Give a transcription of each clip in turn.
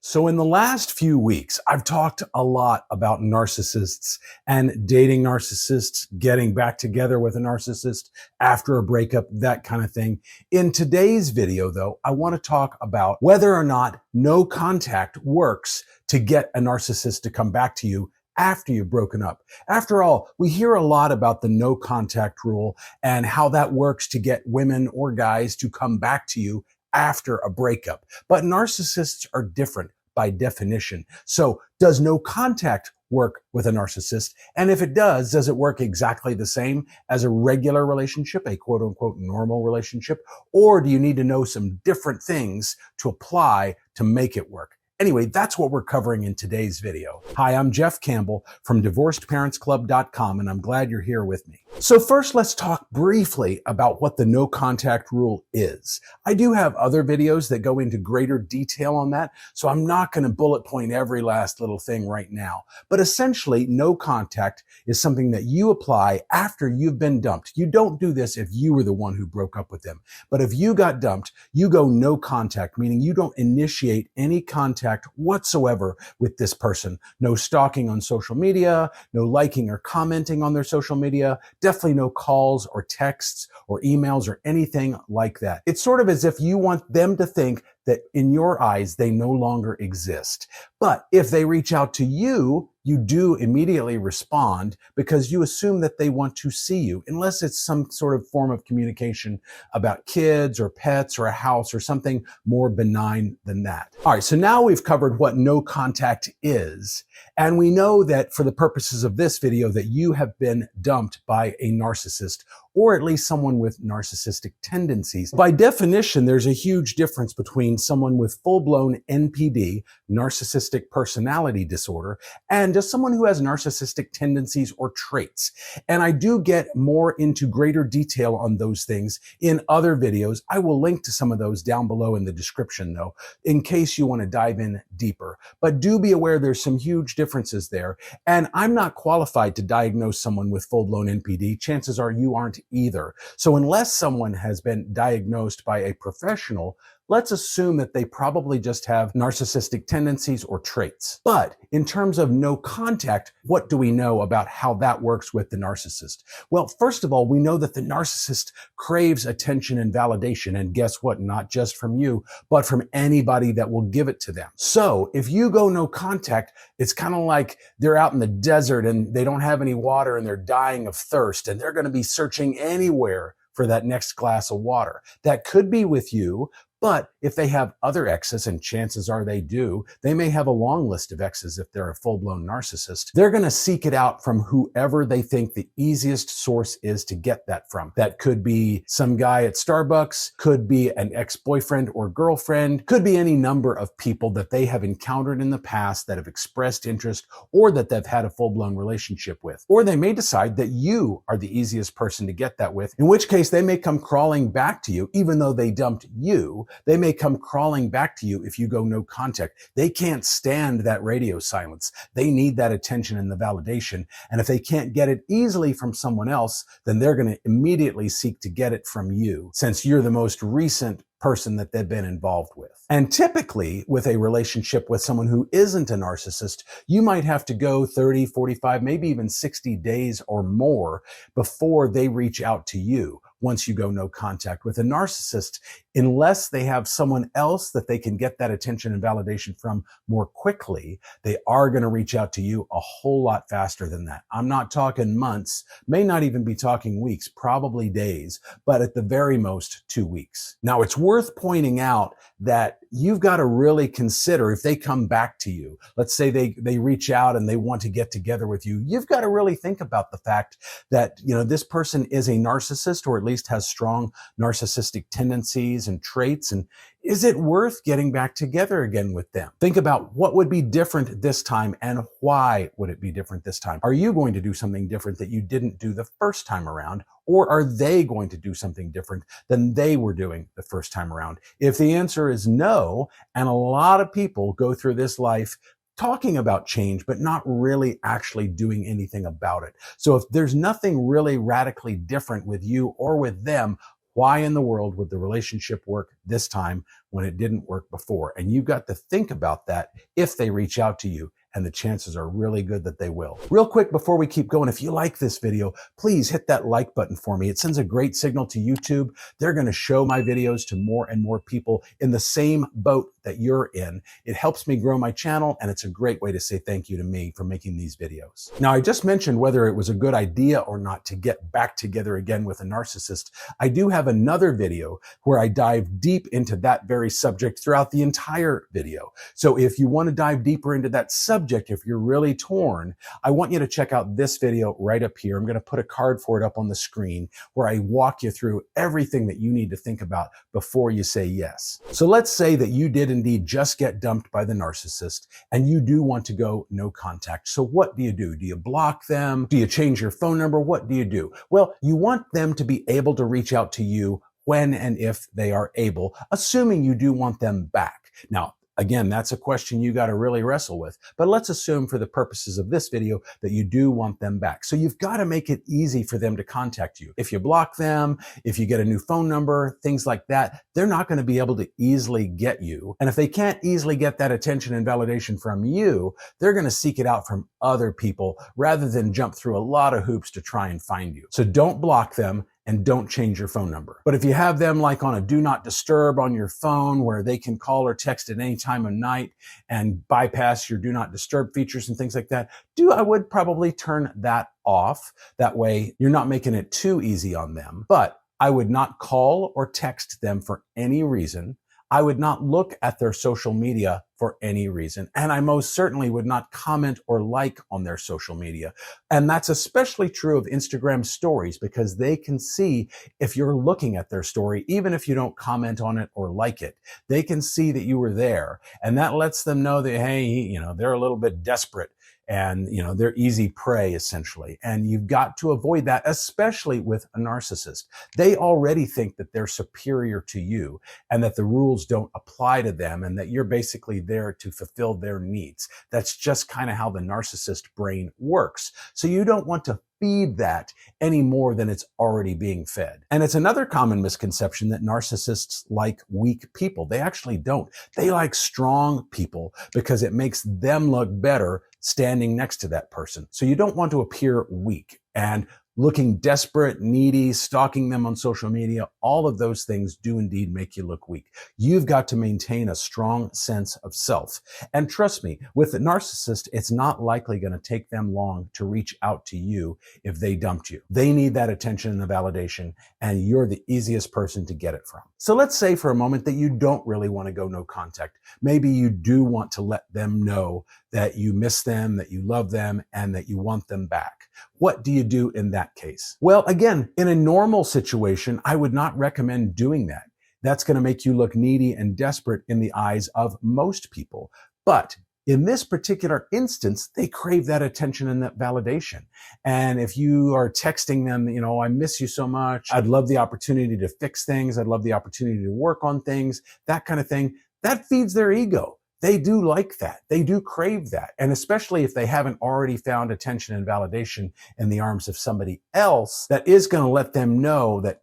So in the last few weeks, I've talked a lot about narcissists and dating narcissists, getting back together with a narcissist after a breakup, that kind of thing. In today's video, though, I want to talk about whether or not no contact works to get a narcissist to come back to you after you've broken up. After all, we hear a lot about the no contact rule and how that works to get women or guys to come back to you after a breakup. But narcissists are different by definition. So does no contact work with a narcissist? And if it does it work exactly the same as a regular relationship, a quote unquote normal relationship? Or do you need to know some different things to apply to make it work? Anyway, that's what we're covering in today's video. Hi, I'm Jeff Campbell from DivorcedParentsClub.com, and I'm glad you're here with me. So first, let's talk briefly about what the no contact rule is. I do have other videos that go into greater detail on that, so I'm not going to bullet point every last little thing right now. But essentially, no contact is something that you apply after you've been dumped. You don't do this if you were the one who broke up with them. But if you got dumped, you go no contact, meaning you don't initiate any contact whatsoever with this person. No stalking on social media, no liking or commenting on their social media, definitely no calls or texts or emails or anything like that. It's sort of as if you want them to think that in your eyes, they no longer exist. But if they reach out to you, you do immediately respond because you assume that they want to see you, unless it's some sort of form of communication about kids or pets or a house or something more benign than that. All right, so now we've covered what no contact is, and we know that for the purposes of this video that you have been dumped by a narcissist, or at least someone with narcissistic tendencies. By definition, there's a huge difference between someone with full-blown NPD, narcissistic personality disorder, and just someone who has narcissistic tendencies or traits. And I do get more into greater detail on those things in other videos. I will link to some of those down below in the description, though, in case you want to dive in deeper. But do be aware there's some huge differences there. And I'm not qualified to diagnose someone with full-blown NPD. Chances are you aren't either. So unless someone has been diagnosed by a professional, let's assume that they probably just have narcissistic tendencies or traits. But in terms of no contact, what do we know about how that works with the narcissist? Well, first of all, we know that the narcissist craves attention and validation. And guess what? Not just from you, but from anybody that will give it to them. So if you go no contact, it's kind of like they're out in the desert and they don't have any water and they're dying of thirst, and they're going to be searching anywhere for that next glass of water. That could be with you. But if they have other exes, and chances are they do, they may have a long list of exes if they're a full-blown narcissist. They're going to seek it out from whoever they think the easiest source is to get that from. That could be some guy at Starbucks, could be an ex-boyfriend or girlfriend, could be any number of people that they have encountered in the past that have expressed interest or that they've had a full-blown relationship with. Or they may decide that you are the easiest person to get that with, in which case they may come crawling back to you, even though they dumped you. They may come crawling back to you if you go no contact. They can't stand that radio silence. They need that attention and the validation. And if they can't get it easily from someone else, then they're going to immediately seek to get it from you, since you're the most recent person that they've been involved with. And typically with a relationship with someone who isn't a narcissist, you might have to go 30, 45, maybe even 60 days or more before they reach out to you. Once you go no contact with a narcissist, unless they have someone else that they can get that attention and validation from more quickly, they are going to reach out to you a whole lot faster than that. I'm not talking months, may not even be talking weeks, probably days, but at the very most 2 weeks. Now, it's worth pointing out that you've got to really consider if they come back to you. Let's say they reach out and they want to get together with you. You've got to really think about the fact that, this person is a narcissist, or at least has strong narcissistic tendencies and traits. And is it worth getting back together again with them? Think about what would be different this time and why would it be different this time? Are you going to do something different that you didn't do the first time around? Or are they going to do something different than they were doing the first time around? If the answer is no, and a lot of people go through this life talking about change, but not really actually doing anything about it. So if there's nothing really radically different with you or with them, Why in the world would the relationship work this time when it didn't work before? And you've got to think about that if they reach out to you. And the chances are really good that they will. Real quick before we keep going, if you like this video, please hit that like button for me. It sends a great signal to YouTube. They're going to show my videos to more and more people in the same boat that you're in. It helps me grow my channel, and it's a great way to say thank you to me for making these videos. Now, I just mentioned whether it was a good idea or not to get back together again with a narcissist. I do have another video where I dive deep into that very subject throughout the entire video. So if you want to dive deeper into that subject, if you're really torn, I want you to check out this video right up here. I'm going to put a card for it up on the screen where I walk you through everything that you need to think about before you say yes. So let's say that you did indeed just get dumped by the narcissist and you do want to go no contact. So what do? Do you block them? Do you change your phone number? What do you do? Well, you want them to be able to reach out to you when and if they are able, assuming you do want them back. Now, again, that's a question you got to really wrestle with. But let's assume for the purposes of this video that you do want them back. So you've got to make it easy for them to contact you. If you block them, if you get a new phone number, things like that, they're not going to be able to easily get you. And if they can't easily get that attention and validation from you, they're going to seek it out from other people rather than jump through a lot of hoops to try and find you. So don't block them. And don't change your phone number. But if you have them like on a do not disturb on your phone where they can call or text at any time of night and bypass your do not disturb features and things like that, I would probably turn that off. That way you're not making it too easy on them. But I would not call or text them for any reason. I would not look at their social media for any reason. And I most certainly would not comment or like on their social media. And that's especially true of Instagram stories because they can see if you're looking at their story, even if you don't comment on it or like it, they can see that you were there. And that lets them know that, hey, they're a little bit desperate. And, they're easy prey, essentially. And you've got to avoid that, especially with a narcissist. They already think that they're superior to you and that the rules don't apply to them and that you're basically there to fulfill their needs. That's just kind of how the narcissist brain works. So you don't want to feed that any more than it's already being fed. And it's another common misconception that narcissists like weak people. They actually don't. They like strong people because it makes them look better standing next to that person. So you don't want to appear weak and looking desperate, needy, stalking them on social media. All of those things do indeed make you look weak. You've got to maintain a strong sense of self. And trust me, with a narcissist, it's not likely going to take them long to reach out to you if they dumped you. They need that attention and the validation, and you're the easiest person to get it from. So let's say for a moment that you don't really want to go no contact. Maybe you do want to let them know that you miss them, that you love them, and that you want them back. What do you do in that case? Well, again, in a normal situation, I would not recommend doing that. That's going to make you look needy and desperate in the eyes of most people. But in this particular instance, they crave that attention and that validation. And if you are texting them, I miss you so much. I'd love the opportunity to fix things. I'd love the opportunity to work on things, that kind of thing. That feeds their ego. They do like that. They do crave that. And especially if they haven't already found attention and validation in the arms of somebody else, that is going to let them know that,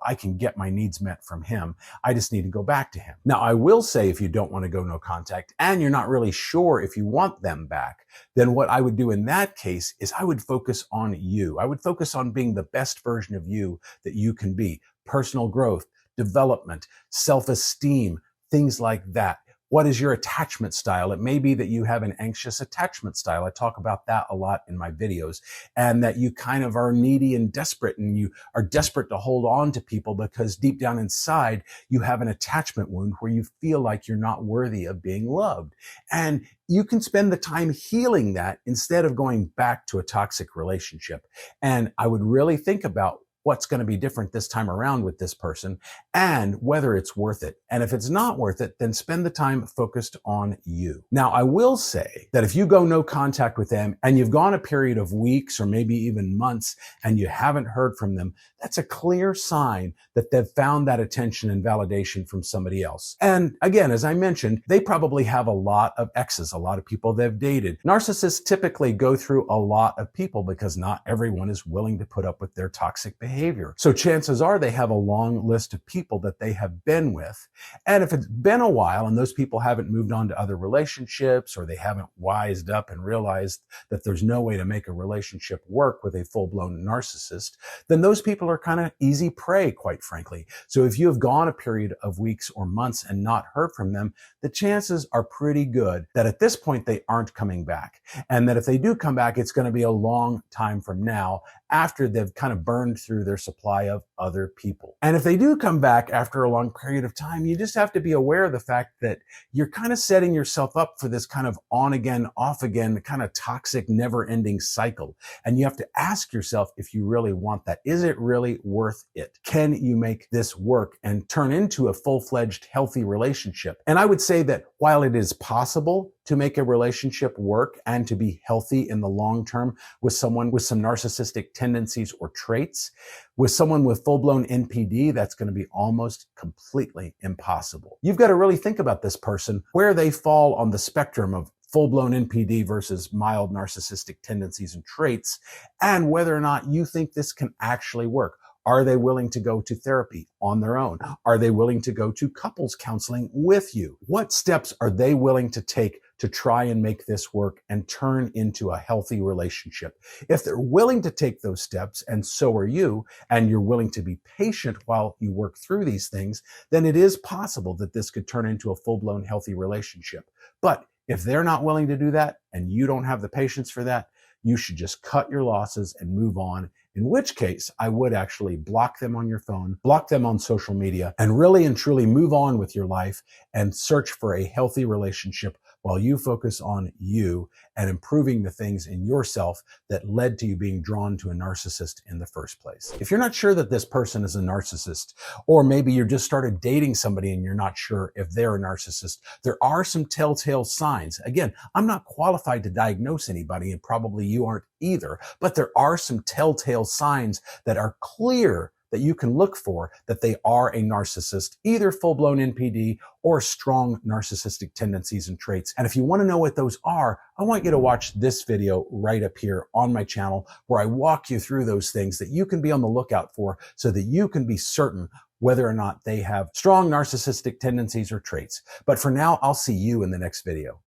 I can get my needs met from him. I just need to go back to him. Now, I will say if you don't want to go no contact and you're not really sure if you want them back, then what I would do in that case is I would focus on you. I would focus on being the best version of you that you can be. Personal growth, development, self-esteem, things like that. What is your attachment style? It may be that you have an anxious attachment style. I talk about that a lot in my videos, and that you kind of are needy and desperate, and you are desperate to hold on to people because deep down inside, you have an attachment wound where you feel like you're not worthy of being loved. And you can spend the time healing that instead of going back to a toxic relationship. And I would really think about what's going to be different this time around with this person and whether it's worth it. And if it's not worth it, then spend the time focused on you. Now, I will say that if you go no contact with them and you've gone a period of weeks or maybe even months and you haven't heard from them, that's a clear sign that they've found that attention and validation from somebody else. And again, as I mentioned, they probably have a lot of exes, a lot of people they've dated. Narcissists typically go through a lot of people because not everyone is willing to put up with their toxic behavior. behavior. So chances are they have a long list of people that they have been with. And if it's been a while and those people haven't moved on to other relationships, or they haven't wised up and realized that there's no way to make a relationship work with a full-blown narcissist, then those people are kind of easy prey, quite frankly. So if you have gone a period of weeks or months and not heard from them, the chances are pretty good that at this point they aren't coming back. And that if they do come back, it's going to be a long time from now, after they've kind of burned through their supply of other people. And if they do come back after a long period of time, you just have to be aware of the fact that you're kind of setting yourself up for this kind of on again, off again, kind of toxic, never ending cycle. And you have to ask yourself if you really want that. Is it really worth it? Can you make this work and turn into a full-fledged, healthy relationship? And I would say that while it is possible to make a relationship work and to be healthy in the long term with someone with some narcissistic tendencies or traits, with someone with full-blown NPD, that's going to be almost completely impossible. You've got to really think about this person, where they fall on the spectrum of full-blown NPD versus mild narcissistic tendencies and traits, and whether or not you think this can actually work. Are they willing to go to therapy on their own? Are they willing to go to couples counseling with you? What steps are they willing to take to try and make this work and turn into a healthy relationship? If they're willing to take those steps, and so are you, and you're willing to be patient while you work through these things, then it is possible that this could turn into a full-blown healthy relationship. But if they're not willing to do that, and you don't have the patience for that, you should just cut your losses and move on. In which case, I would actually block them on your phone, block them on social media, and really and truly move on with your life and search for a healthy relationship while you focus on you and improving the things in yourself that led to you being drawn to a narcissist in the first place. If you're not sure that this person is a narcissist, or maybe you just started dating somebody and you're not sure if they're a narcissist, there are some telltale signs. Again, I'm not qualified to diagnose anybody, and probably you aren't either, but there are some telltale signs that are clear that you can look for that they are a narcissist, either full-blown NPD or strong narcissistic tendencies and traits. And if you want to know what those are, I want you to watch this video right up here on my channel, where I walk you through those things that you can be on the lookout for so that you can be certain whether or not they have strong narcissistic tendencies or traits. But for now, I'll see you in the next video.